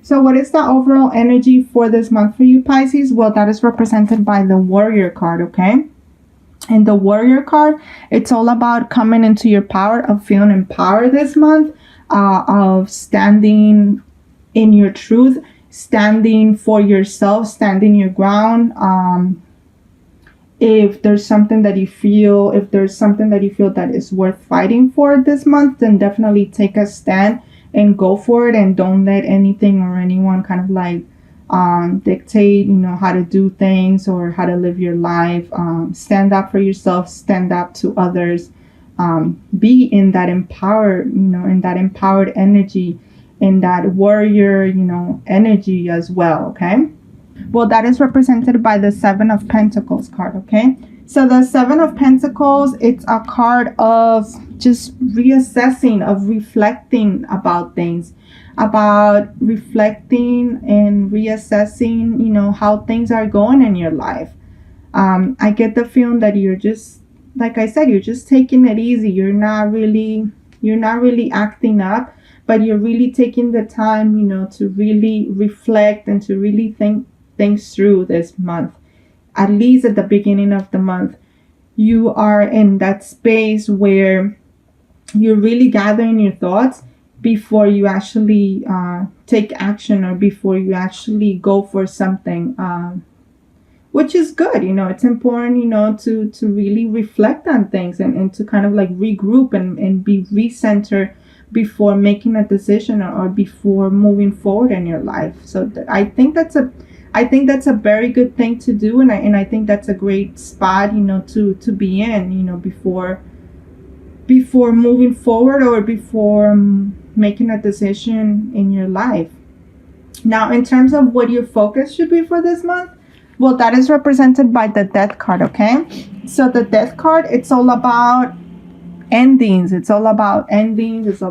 So what is the overall energy for this month for you, Pisces? Well, that is represented by the Warrior card, okay? And the Warrior card, it's all about coming into your power, of feeling empowered this month, of standing in your truth, standing for yourself, standing your ground. If there's something that you feel, that is worth fighting for this month, then definitely take a stand and go for it, and don't let anything or anyone kind of like dictate, how to do things or how to live your life. Stand up for yourself, stand up to others, be in that empowered, in that empowered energy, in that warrior, energy as well, okay? Well, that is represented by the Seven of Pentacles card, okay? So the Seven of Pentacles, it's a card of just reassessing, of reflecting about things, about reflecting and reassessing, how things are going in your life. I get the feeling that you're just, like I said, you're just taking it easy. You're not really acting up, but you're really taking the time, to really reflect and to really think things through this month. At least at the beginning of the month, you are in that space where you're really gathering your thoughts before you actually take action, or before you actually go for something, which is good. It's important, to really reflect on things, and to kind of like regroup and be recentered before making a decision, or before moving forward in your life. So I think that's a very good thing to do, and I think that's a great spot, to be in, before moving forward, or before making a decision in your life. Now, in terms of what your focus should be for this month, well, that is represented by the Death card, okay? So the Death card, it's all about endings. It's all about endings. It's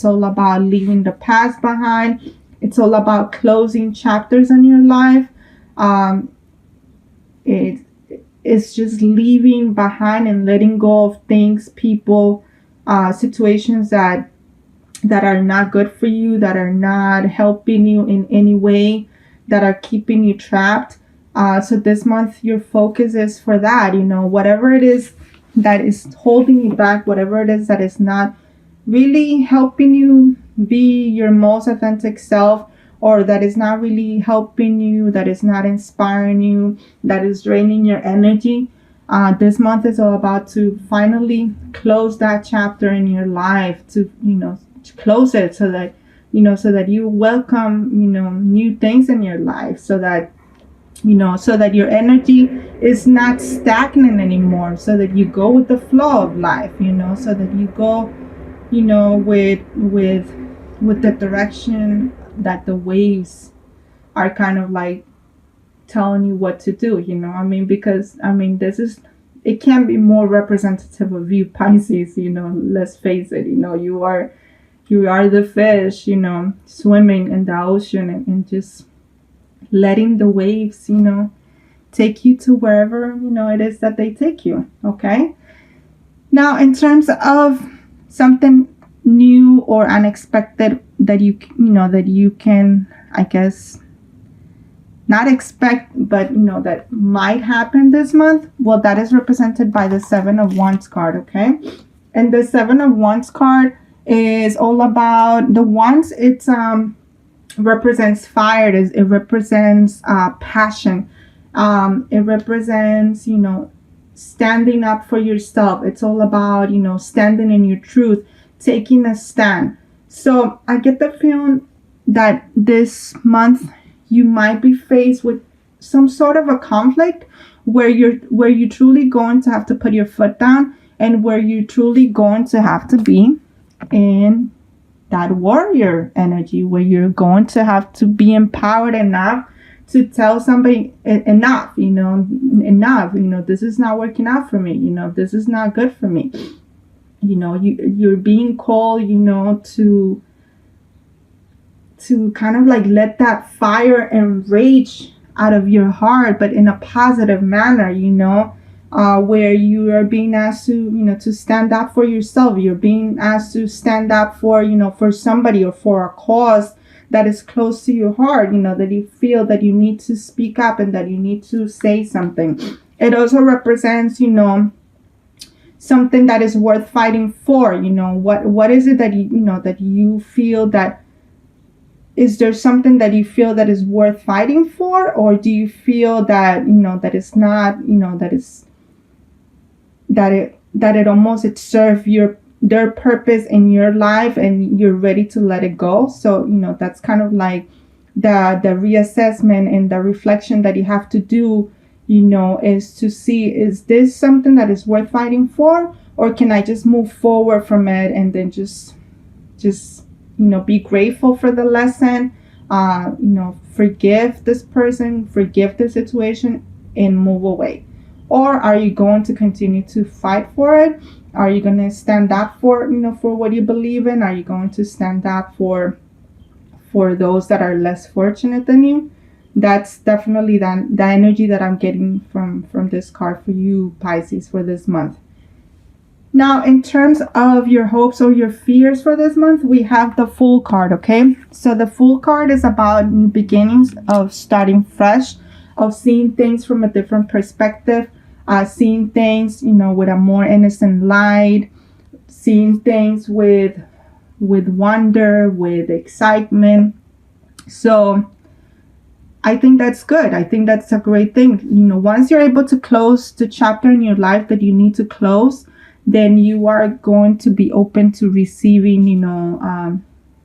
all about leaving the past behind. It's all about closing chapters in your life. It's just leaving behind and letting go of things, people, situations that are not good for you, that are not helping you in any way, that are keeping you trapped. So this month, your focus is for that, whatever it is that is holding you back, whatever it is that is not really helping you be your most authentic self, or that is not really helping you, that is not inspiring you, that is draining your energy. This month is all about to finally close that chapter in your life, to close it, so that you welcome new things in your life, so that your energy is not stagnant anymore, so that you go with the flow of life, so that you go with the direction that the waves are kind of like telling you what to do, because it can't be more representative of you, Pisces. Let's face it, you are the fish, swimming in the ocean, and just letting the waves, take you to wherever, it is that they take you. Okay. Now, in terms of something new or unexpected that you can, I guess, not expect, but that might happen this month, well, that is represented by the Seven of Wands card, okay? And the Seven of Wands card is all about the wands. It's represents fire. It represents passion. It represents standing up for yourself. It's all about standing in your truth, taking a stand. So I get the feeling that this month you might be faced with some sort of a conflict where you're truly going to have to put your foot down, and where you're truly going to have to be in that warrior energy, where you're going to have to be empowered enough to tell somebody enough, this is not working out for me, this is not good for me. You're being called, to kind of like let that fire and rage out of your heart, but in a positive manner, where you are being asked to stand up for yourself. You're being asked to stand up for, for somebody, or for a cause that is close to your heart, that you feel that you need to speak up and that you need to say something. It also represents, something that is worth fighting for. What is it that that you feel that, is there something that you feel that is worth fighting for, or do you feel that that it's not, that it's that it almost it serves their purpose in your life and you're ready to let it go? So that's kind of like the reassessment and the reflection that you have to do, is to see, is this something that is worth fighting for, or can I just move forward from it and then just be grateful for the lesson, forgive this person, forgive the situation, and move away? Or are you going to continue to fight for it? Are you going to stand up for what you believe in? Are you going to stand up for those that are less fortunate than you? That's definitely the energy that I'm getting from this card for you, Pisces, for this month. Now, in terms of your hopes or your fears for this month, we have the Fool card, okay? So the Fool card is about new beginnings, of starting fresh, of seeing things from a different perspective, seeing things, with a more innocent light, seeing things with wonder, with excitement. So I think that's good. I think that's a great thing. Once you're able to close the chapter in your life that you need to close, then you are going to be open to receiving,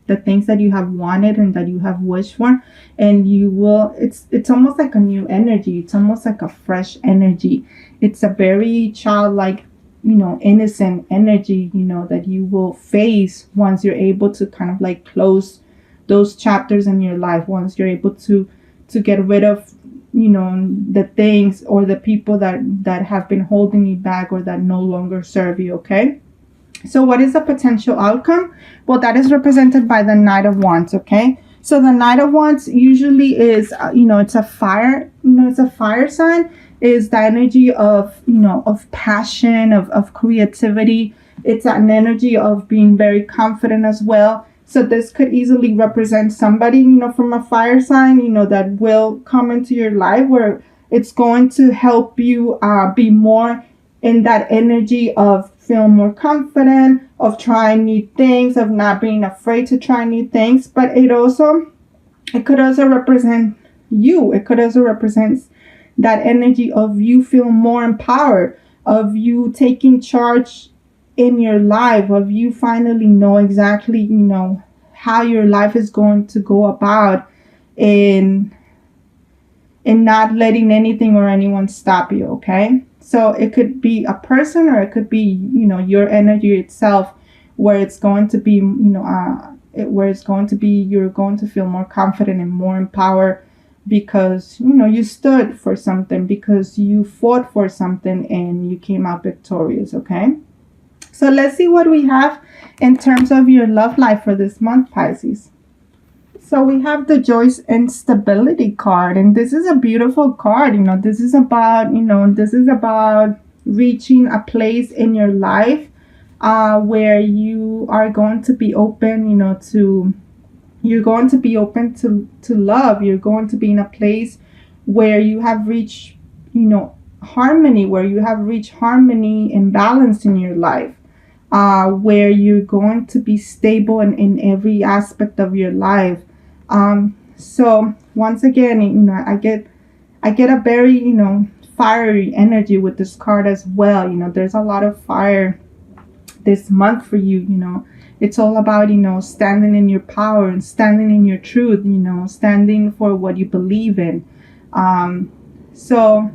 the things that you have wanted and that you have wished for. And you will, it's almost like a new energy. It's almost like a fresh energy. It's a very childlike, innocent energy, that you will face once you're able to kind of like close those chapters in your life. Once you're able to get rid of, the things or the people that have been holding you back or that no longer serve you, okay? So what is the potential outcome? Well, that is represented by the Knight of Wands, okay? So the Knight of Wands usually is, it's a fire, it's a fire sign, is the energy of, of passion, of creativity. It's an energy of being very confident as well. So this could easily represent somebody, from a fire sign, that will come into your life, where it's going to help you be more in that energy of feeling more confident, of trying new things, of not being afraid to try new things. But it could also represent you. It could also represent that energy of you feeling more empowered, of you taking charge in your life, of you finally know exactly, how your life is going to go about, and not letting anything or anyone stop you, okay? So it could be a person, or it could be, your energy itself, where it's going to be, where it's going to be, you're going to feel more confident and more empowered because, you stood for something, because you fought for something and you came out victorious, okay? So let's see what we have in terms of your love life for this month, Pisces. So we have the Joy and Stability card, and this is a beautiful card. This is about, reaching a place in your life where you are going to be open, you're going to be open to love. You're going to be in a place where you have reached, harmony, where you have reached harmony and balance in your life. Where you're going to be stable in every aspect of your life. So once again, I get a very, fiery energy with this card as well. There's a lot of fire this month for you. It's all about, standing in your power and standing in your truth, standing for what you believe in. So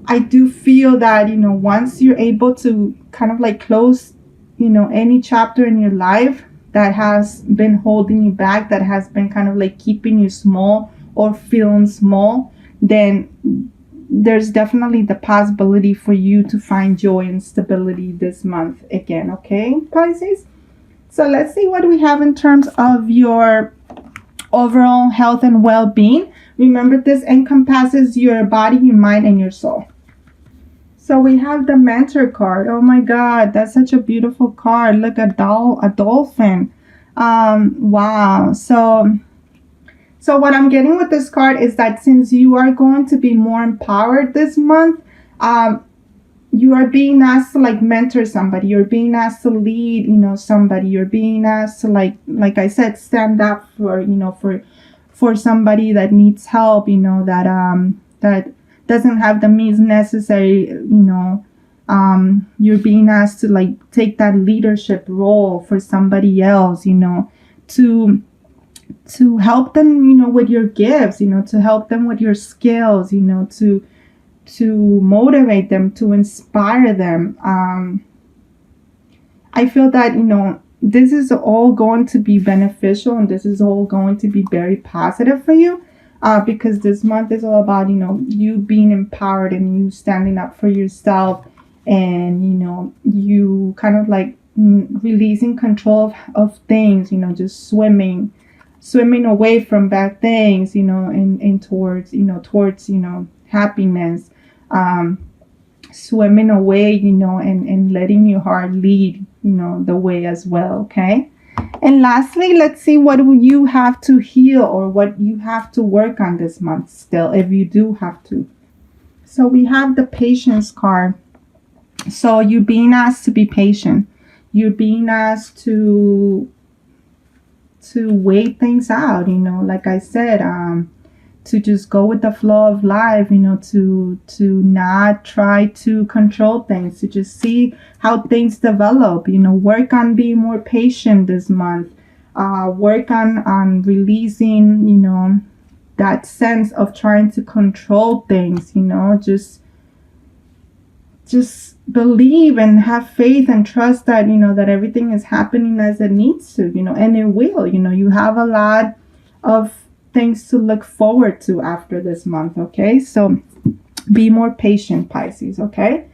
I do feel that, once you're able to kind of like close, any chapter in your life that has been holding you back, that has been kind of like keeping you small or feeling small, then there's definitely the possibility for you to find joy and stability this month again, okay, Pisces? So let's see what we have in terms of your overall health and well-being. Remember, this encompasses your body, your mind, and your soul. So we have the Mentor card. Oh my God, that's such a beautiful card. Look, a dolphin. Wow. So what I'm getting with this card is that since you are going to be more empowered this month, um, you are being asked to like mentor somebody. You're being asked to lead, somebody. You're being asked to like I said, stand up for, for somebody that needs help, that doesn't have the means necessary, you're being asked to like take that leadership role for somebody else, to help them, with your gifts, to help them with your skills, to motivate them, to inspire them. I feel that, this is all going to be beneficial, and this is all going to be very positive for you, because this month is all about, you being empowered and you standing up for yourself, and, you kind of like releasing control of things, just swimming away from bad things, and towards happiness, swimming away, and letting your heart lead, the way as well. Okay. And lastly, let's see what you have to heal or what you have to work on this month still, if you do have to. So we have the patience card. So you're being asked to be patient. You're being asked to wait things out, like I said, to just go with the flow of life, to not try to control things, to just see how things develop, work on being more patient this month, work on releasing, that sense of trying to control things, just believe and have faith and trust that, that everything is happening as it needs to, and it will, you have a lot of things to look forward to after this month. Okay. So be more patient, Pisces. Okay.